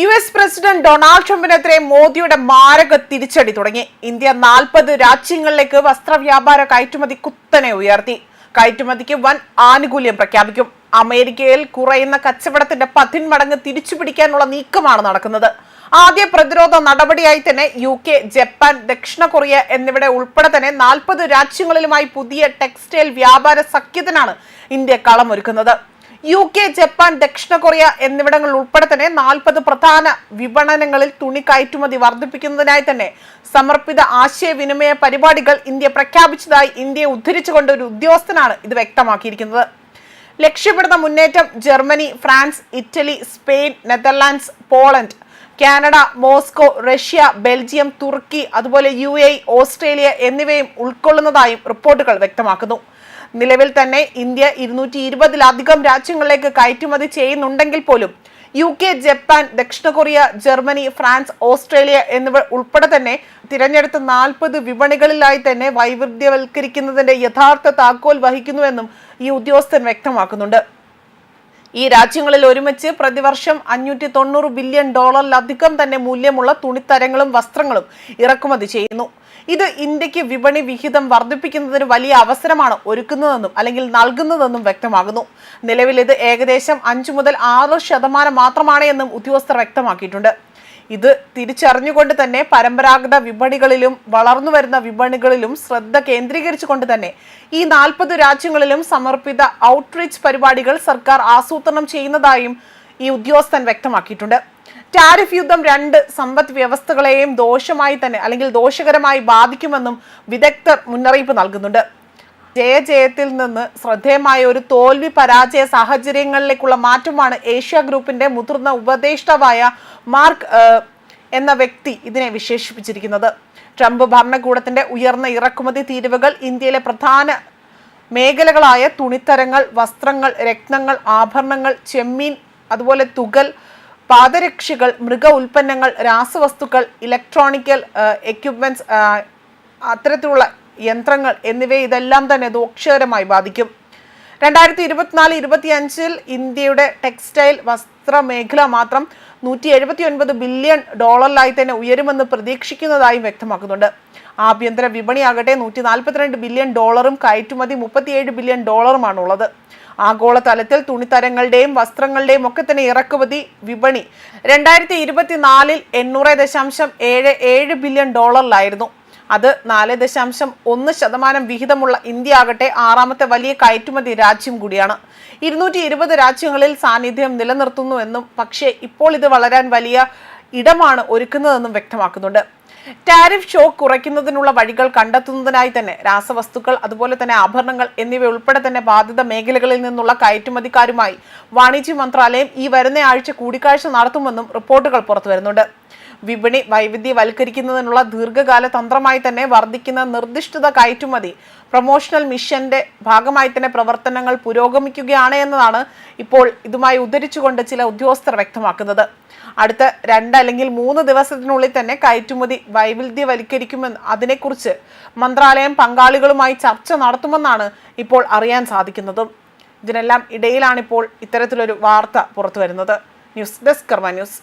US president Donald ട്രംപിനെതിരെ മോദിയുടെ മാരക തിരിച്ചടി തുടങ്ങി. ഇന്ത്യ 40 രാജ്യങ്ങളിലേക്ക് വസ്ത്രവ്യാപാര കയറ്റുമതി കുത്തനെ ഉയർത്തി. കയറ്റുമതിക്ക് വൻ ആനുകൂല്യം പ്രഖ്യാപിക്കും. അമേരിക്കയിൽ കുറയുന്ന കച്ചവടത്തിന്റെ 10 മടങ്ങ് തിരിച്ചുപിടിക്കാനുള്ള നീക്കമാണ് നടക്കുന്നത്. ആദ്യ പ്രതിരോധ നടപടിയായി തന്നെ UK, ജപ്പാൻ, ദക്ഷിണ കൊറിയ എന്നിവിടെ ഉൾപ്പെടെ തന്നെ 40 രാജ്യങ്ങളിലുമായി പുതിയ ടെക്സ്റ്റൈൽ വ്യാപാര സഖ്യത്തിനാണ് ഇന്ത്യ കളമൊരുക്കുന്നത്. UK, ജപ്പാൻ, ദക്ഷിണ കൊറിയ എന്നിവിടങ്ങളിൽ ഉൾപ്പെടെ തന്നെ 40 പ്രധാന വിപണനങ്ങളിൽ തുണി കയറ്റുമതി വർദ്ധിപ്പിക്കുന്നതിനായി തന്നെ സമർപ്പിത ആശയവിനിമയ പരിപാടികൾ ഇന്ത്യ പ്രഖ്യാപിച്ചതായി ഇന്ത്യയെ ഉദ്ധരിച്ചുകൊണ്ട് ഒരു ഉദ്യോഗസ്ഥനാണ് ഇത് വ്യക്തമാക്കിയിരിക്കുന്നത്. ലക്ഷ്യപ്പെടുന്ന മുന്നേറ്റം Germany, France, Italy, Spain, Netherlands, Poland, Canada, Moscow, Russia, Belgium, തുർക്കി, അതുപോലെ UAE, ഓസ്ട്രേലിയ എന്നിവയും ഉൾക്കൊള്ളുന്നതായും റിപ്പോർട്ടുകൾ വ്യക്തമാക്കുന്നു. നിലവിൽ തന്നെ ഇന്ത്യ 220-ലധികം രാജ്യങ്ങളിലേക്ക് കയറ്റുമതി ചെയ്യുന്നുണ്ടെങ്കിൽ പോലും UK, ജപ്പാൻ, ദക്ഷിണ കൊറിയ, ജർമ്മനി, ഫ്രാൻസ്, ഓസ്ട്രേലിയ എന്നിവ ഉൾപ്പെടെ തന്നെ തിരഞ്ഞെടുത്ത 40 വിപണികളിലായി തന്നെ വൈവിധ്യവൽക്കരിക്കുന്നതിന്റെ യഥാർത്ഥ താക്കോൽ വഹിക്കുന്നുവെന്നും ഈ ഉദ്യോഗസ്ഥൻ വ്യക്തമാക്കുന്നുണ്ട്. ഈ രാജ്യങ്ങളിൽ ഒരുമിച്ച് പ്രതിവർഷം $590 ബില്യൺ തന്നെ മൂല്യമുള്ള തുണിത്തരങ്ങളും വസ്ത്രങ്ങളും ഇറക്കുമതി ചെയ്യുന്നു. ഇത് ഇന്ത്യക്ക് വിപണി വിഹിതം വർദ്ധിപ്പിക്കുന്നതിന് വലിയ അവസരമാണ് ഒരുക്കുന്നതെന്നും അല്ലെങ്കിൽ നൽകുന്നതെന്നും വ്യക്തമാകുന്നു. നിലവിൽ ഇത് ഏകദേശം 5 മുതൽ 6% മാത്രമാണ് എന്നും ഉദ്യോഗസ്ഥർ വ്യക്തമാക്കിയിട്ടുണ്ട്. ഇത് തിരിച്ചറിഞ്ഞുകൊണ്ട് തന്നെ പരമ്പരാഗത വിപണികളിലും വളർന്നു വരുന്ന വിപണികളിലും ശ്രദ്ധ കേന്ദ്രീകരിച്ചുകൊണ്ട് തന്നെ ഈ 40 രാജ്യങ്ങളിലും സമർപ്പിത ഔട്ട്റീച്ച് പരിപാടികൾ സർക്കാർ ആസൂത്രണം ചെയ്യുന്നതായും ഈ ഉദ്യോഗസ്ഥൻ വ്യക്തമാക്കിയിട്ടുണ്ട്. ടാരിഫ് യുദ്ധം 2 സമ്പദ് വ്യവസ്ഥകളെയും ദോഷമായി തന്നെ അല്ലെങ്കിൽ ദോഷകരമായി ബാധിക്കുമെന്നും വിദഗ്ധർ മുന്നറിയിപ്പ് നൽകുന്നുണ്ട്. ജയജയത്തിൽ നിന്ന് ശ്രദ്ധേയമായ ഒരു തോൽവി പരാജയ സാഹചര്യങ്ങളിലേക്കുള്ള മാറ്റമാണ് ഏഷ്യ ഗ്രൂപ്പിന്റെ മുതിർന്ന ഉപദേഷ്ടാവായ മാർക്ക് എന്ന വ്യക്തി ഇതിനെ വിശേഷിപ്പിച്ചിരിക്കുന്നത്. ട്രംപ് ഭരണകൂടത്തിന്റെ ഉയർന്ന ഇറക്കുമതി തീരുവകൾ ഇന്ത്യയിലെ പ്രധാന മേഖലകളായ തുണിത്തരങ്ങൾ, വസ്ത്രങ്ങൾ, രത്നങ്ങൾ, ആഭരണങ്ങൾ, ചെമ്മീൻ, അതുപോലെ തുകൽ, പാദരക്ഷകൾ, മൃഗ ഉൽപ്പന്നങ്ങൾ, രാസവസ്തുക്കൾ, ഇലക്ട്രോണിക്കൽ എക്യുപ്മെന്റ്സ്, അത്തരത്തിലുള്ള യന്ത്രങ്ങൾ എന്നിവയെ ഇതെല്ലാം തന്നെ ദോഷകരമായി ബാധിക്കും. 2024-25 ഇന്ത്യയുടെ ടെക്സ്റ്റൈൽ വസ്ത്ര മേഖല മാത്രം $179 ബില്യൺ തന്നെ ഉയരുമെന്ന് പ്രതീക്ഷിക്കുന്നതായും വ്യക്തമാക്കുന്നുണ്ട്. ആഭ്യന്തര വിപണിയാകട്ടെ $142 ബില്യൺ, കയറ്റുമതി $37 ബില്യൺ ഉള്ളത്. ആഗോള തലത്തിൽ തുണിത്തരങ്ങളുടെയും വസ്ത്രങ്ങളുടെയും ഒക്കെ തന്നെ ഇറക്കുമതി വിപണി 2024 $800.77 ബില്യൺ അത് 4.1% വിഹിതമുള്ള ഇന്ത്യ ആകട്ടെ 6ാമത്തെ വലിയ കയറ്റുമതി രാജ്യം കൂടിയാണ്. 220 രാജ്യങ്ങളിൽ സാന്നിധ്യം നിലനിർത്തുന്നുവെന്നും പക്ഷേ ഇപ്പോൾ ഇത് വളരാൻ വലിയ ഇടമാണ് ഒരുക്കുന്നതെന്നും വ്യക്തമാക്കുന്നുണ്ട്. ടാരിഫ് ഷോക്ക് കുറയ്ക്കുന്നതിനുള്ള വഴികൾ കണ്ടെത്തുന്നതിനായി തന്നെ രാസവസ്തുക്കൾ, അതുപോലെ തന്നെ ആഭരണങ്ങൾ എന്നിവ ഉൾപ്പെടെ തന്നെ ബാധിത മേഖലകളിൽ നിന്നുള്ള കയറ്റുമതിക്കാരുമായി വാണിജ്യ മന്ത്രാലയം ഈ വരുന്ന ആഴ്ച കൂടിക്കാഴ്ച നടത്തുമെന്നും റിപ്പോർട്ടുകൾ പുറത്തു വരുന്നുണ്ട്. വിപണി വൈവിധ്യവൽക്കരിക്കുന്നതിനുള്ള ദീർഘകാല തന്ത്രമായി തന്നെ വർദ്ധിക്കുന്ന നിർദ്ദിഷ്ട കയറ്റുമതി പ്രൊമോഷണൽ മിഷന്റെ ഭാഗമായി തന്നെ പ്രവർത്തനങ്ങൾ പുരോഗമിക്കുകയാണ് എന്നതാണ് ഇപ്പോൾ ഇതുമായി ഉദ്ധരിച്ചുകൊണ്ട് ചില ഉദ്യോഗസ്ഥർ വ്യക്തമാക്കുന്നത്. അടുത്ത 2 അല്ലെങ്കിൽ 3 ദിവസത്തിനുള്ളിൽ തന്നെ കയറ്റുമതി വൈവിധ്യവൽക്കരിക്കുമെന്ന് അതിനെക്കുറിച്ച് മന്ത്രാലയം പങ്കാളികളുമായി ചർച്ച നടത്തുമെന്നാണ് ഇപ്പോൾ അറിയാൻ സാധിക്കുന്നതും. ഇതിനെല്ലാം ഇടയിലാണിപ്പോൾ ഇത്തരത്തിലൊരു വാർത്ത പുറത്തു വരുന്നത്. ന്യൂസ് ഡെസ്ക് കർമ്മ ന്യൂസ്.